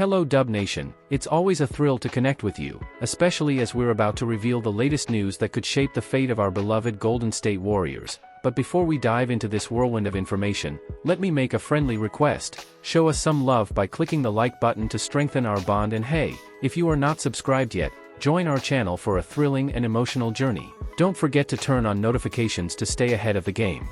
Hello Dub Nation, it's always a thrill to connect with you, especially as we're about to reveal the latest news that could shape the fate of our beloved Golden State Warriors. But before we dive into this whirlwind of information, let me make a friendly request. Show us some love by clicking the like button to strengthen our bond, and hey, if you are not subscribed yet, join our channel for a thrilling and emotional journey. Don't forget to turn on notifications to stay ahead of the game.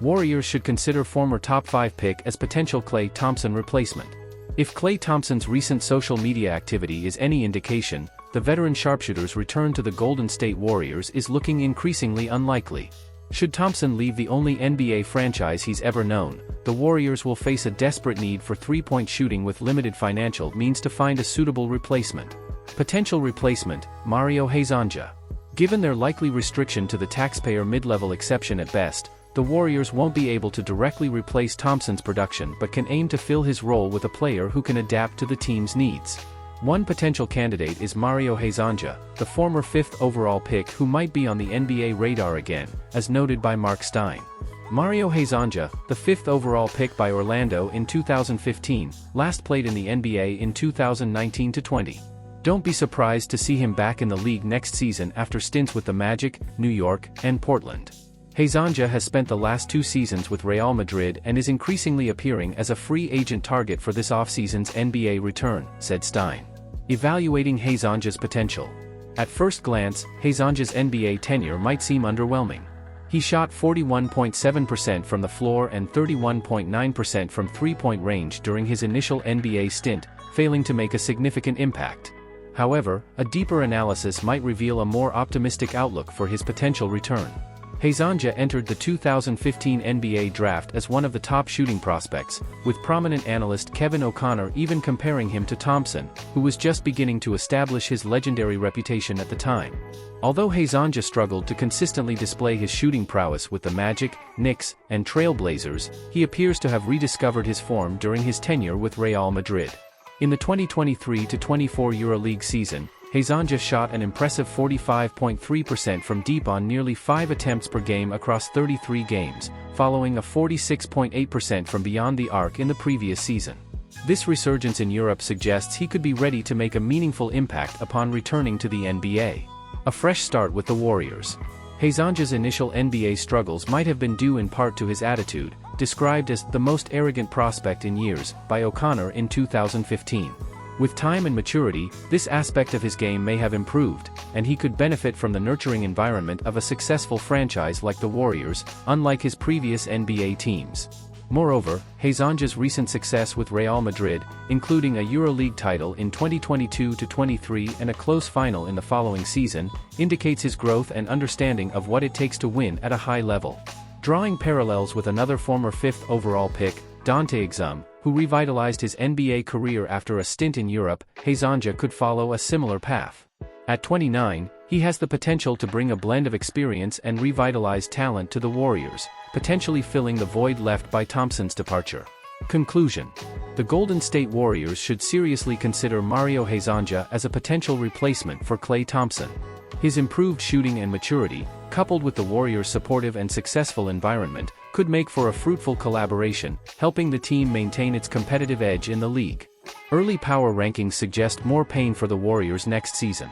Warriors should consider former top 5 pick as potential Klay Thompson replacement. If Klay Thompson's recent social media activity is any indication, the veteran sharpshooter's return to the Golden State Warriors is looking increasingly unlikely. Should Thompson leave the only NBA franchise he's ever known, the Warriors will face a desperate need for three-point shooting with limited financial means to find a suitable replacement. Potential replacement: Mario Hezonja. Given their likely restriction to the taxpayer mid-level exception at best, the Warriors won't be able to directly replace Thompson's production but can aim to fill his role with a player who can adapt to the team's needs. One potential candidate is Mario Hezonja, the former 5th overall pick who might be on the NBA radar again, as noted by Mark Stein. Mario Hezonja, the 5th overall pick by Orlando in 2015, last played in the NBA in 2019-20. Don't be surprised to see him back in the league next season after stints with the Magic, New York, and Portland. Hezonja has spent the last 2 seasons with Real Madrid and is increasingly appearing as a free agent target for this offseason's NBA return, said Stein. Evaluating Hezonja's potential. At first glance, Hezonja's NBA tenure might seem underwhelming. He shot 41.7% from the floor and 31.9% from three-point range during his initial NBA stint, failing to make a significant impact. However, a deeper analysis might reveal a more optimistic outlook for his potential return. Hezonja entered the 2015 NBA draft as one of the top shooting prospects, with prominent analyst Kevin O'Connor even comparing him to Thompson, who was just beginning to establish his legendary reputation at the time. Although Hezonja struggled to consistently display his shooting prowess with the Magic, Knicks, and Trail Blazers, he appears to have rediscovered his form during his tenure with Real Madrid. In the 2023-24 EuroLeague season, Hezonja shot an impressive 45.3% from deep on nearly 5 attempts per game across 33 games, following a 46.8% from beyond the arc in the previous season. This resurgence in Europe suggests he could be ready to make a meaningful impact upon returning to the NBA. A fresh start with the Warriors. Hezonja's initial NBA struggles might have been due in part to his attitude, described as the most arrogant prospect in years by O'Connor in 2015. With time and maturity, this aspect of his game may have improved, and he could benefit from the nurturing environment of a successful franchise like the Warriors, unlike his previous NBA teams. Moreover, Hezonja's recent success with Real Madrid, including a EuroLeague title in 2022-23 and a close final in the following season, indicates his growth and understanding of what it takes to win at a high level. Drawing parallels with another former 5th overall pick, Dante Exum, who revitalized his NBA career after a stint in Europe, Hezonja could follow a similar path. At 29, he has the potential to bring a blend of experience and revitalized talent to the Warriors, potentially filling the void left by Thompson's departure. Conclusion: the Golden State Warriors should seriously consider Mario Hezonja as a potential replacement for Klay Thompson. His improved shooting and maturity, coupled with the Warriors' supportive and successful environment, could make for a fruitful collaboration, helping the team maintain its competitive edge in the league. Early power rankings suggest more pain for the Warriors next season.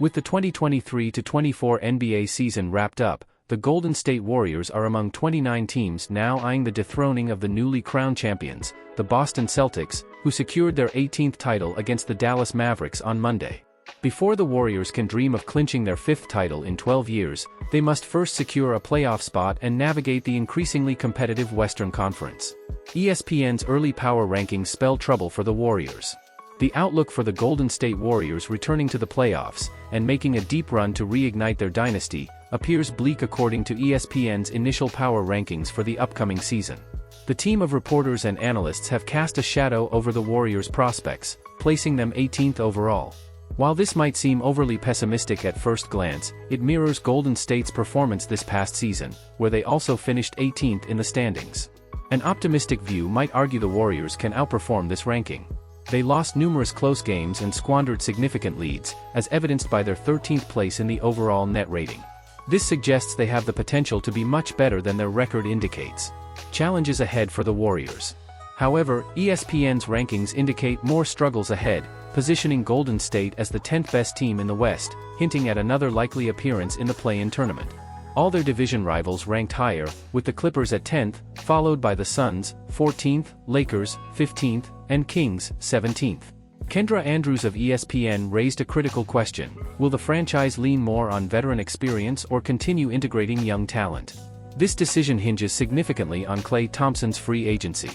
With the 2023-24 NBA season wrapped up, the Golden State Warriors are among 29 teams now eyeing the dethroning of the newly crowned champions, the Boston Celtics, who secured their 18th title against the Dallas Mavericks on Monday. Before the Warriors can dream of clinching their 5th title in 12 years, they must first secure a playoff spot and navigate the increasingly competitive Western Conference. ESPN's early power rankings spell trouble for the Warriors. The outlook for the Golden State Warriors returning to the playoffs and making a deep run to reignite their dynasty appears bleak according to ESPN's initial power rankings for the upcoming season. The team of reporters and analysts have cast a shadow over the Warriors' prospects, placing them 18th overall. While this might seem overly pessimistic at first glance, it mirrors Golden State's performance this past season, where they also finished 18th in the standings. An optimistic view might argue the Warriors can outperform this ranking. They lost numerous close games and squandered significant leads, as evidenced by their 13th place in the overall net rating. This suggests they have the potential to be much better than their record indicates. Challenges ahead for the Warriors. However, ESPN's rankings indicate more struggles ahead, positioning Golden State as the 10th best team in the West, hinting at another likely appearance in the play-in tournament. All their division rivals ranked higher, with the Clippers at 10th, followed by the Suns, 14th, Lakers, 15th, and Kings, 17th. Kendra Andrews of ESPN raised a critical question: will the franchise lean more on veteran experience or continue integrating young talent? This decision hinges significantly on Klay Thompson's free agency.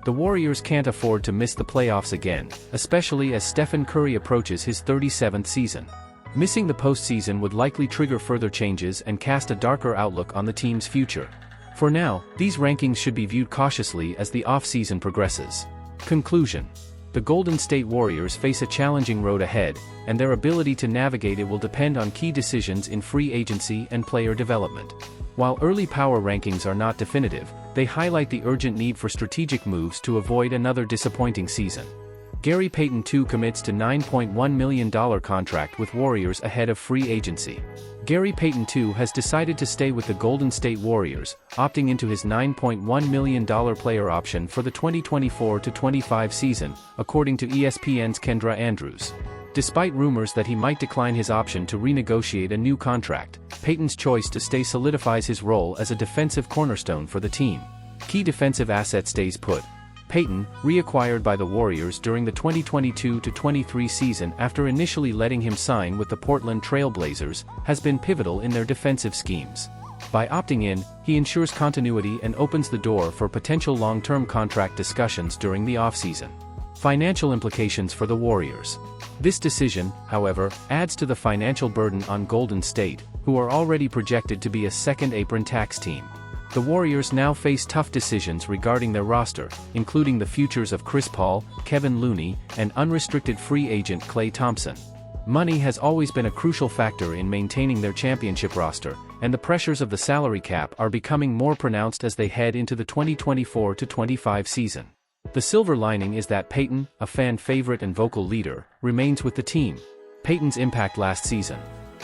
The Warriors can't afford to miss the playoffs again, especially as Stephen Curry approaches his 37th season. Missing the postseason would likely trigger further changes and cast a darker outlook on the team's future. For now, these rankings should be viewed cautiously as the off-season progresses. Conclusion: the Golden State Warriors face a challenging road ahead, and their ability to navigate it will depend on key decisions in free agency and player development. While early power rankings are not definitive, they highlight the urgent need for strategic moves to avoid another disappointing season. Gary Payton II commits to $9.1 million contract with Warriors ahead of free agency. Gary Payton II has decided to stay with the Golden State Warriors, opting into his $9.1 million player option for the 2024-25 season, according to ESPN's Kendra Andrews. Despite rumors that he might decline his option to renegotiate a new contract, Payton's choice to stay solidifies his role as a defensive cornerstone for the team. Key defensive asset stays put. Payton, reacquired by the Warriors during the 2022-23 season after initially letting him sign with the Portland Trail Blazers, has been pivotal in their defensive schemes. By opting in, he ensures continuity and opens the door for potential long-term contract discussions during the offseason. Financial implications for the Warriors. This decision, however, adds to the financial burden on Golden State, who are already projected to be a second-apron tax team. The Warriors now face tough decisions regarding their roster, including the futures of Chris Paul, Kevin Looney, and unrestricted free agent Klay Thompson. Money has always been a crucial factor in maintaining their championship roster, and the pressures of the salary cap are becoming more pronounced as they head into the 2024-25 season. The silver lining is that Payton, a fan favorite and vocal leader, remains with the team. Payton's impact last season.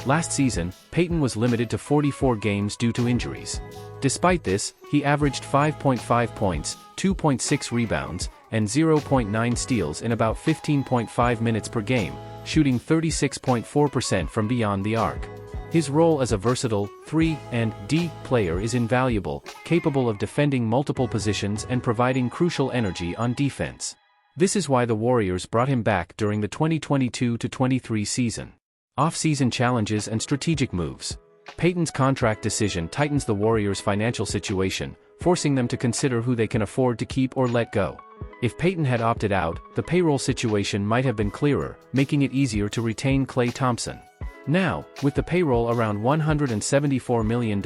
Last season, Payton was limited to 44 games due to injuries. Despite this, he averaged 5.5 points, 2.6 rebounds, and 0.9 steals in about 15.5 minutes per game, shooting 36.4% from beyond the arc. His role as a versatile 3 and D player is invaluable, capable of defending multiple positions and providing crucial energy on defense. This is why the Warriors brought him back during the 2022-23 season. Off-season challenges and strategic moves. Payton's contract decision tightens the Warriors' financial situation, forcing them to consider who they can afford to keep or let go. If Payton had opted out, the payroll situation might have been clearer, making it easier to retain Klay Thompson. Now, with the payroll around $174 million,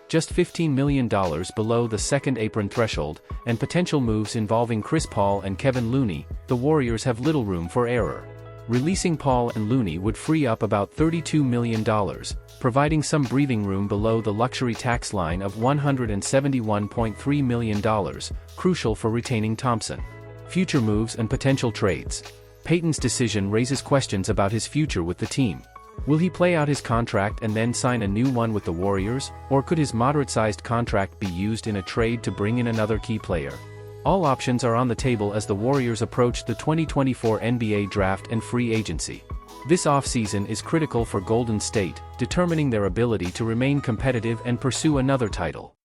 just $15 million below the second-apron threshold, and potential moves involving Chris Paul and Kevin Looney, the Warriors have little room for error. Releasing Paul and Looney would free up about $32 million, providing some breathing room below the luxury tax line of $171.3 million, crucial for retaining Thompson. Future moves and potential trades. Payton's decision raises questions about his future with the team. Will he play out his contract and then sign a new one with the Warriors, or could his moderate-sized contract be used in a trade to bring in another key player? All options are on the table as the Warriors approach the 2024 NBA Draft and free agency. This offseason is critical for Golden State, determining their ability to remain competitive and pursue another title.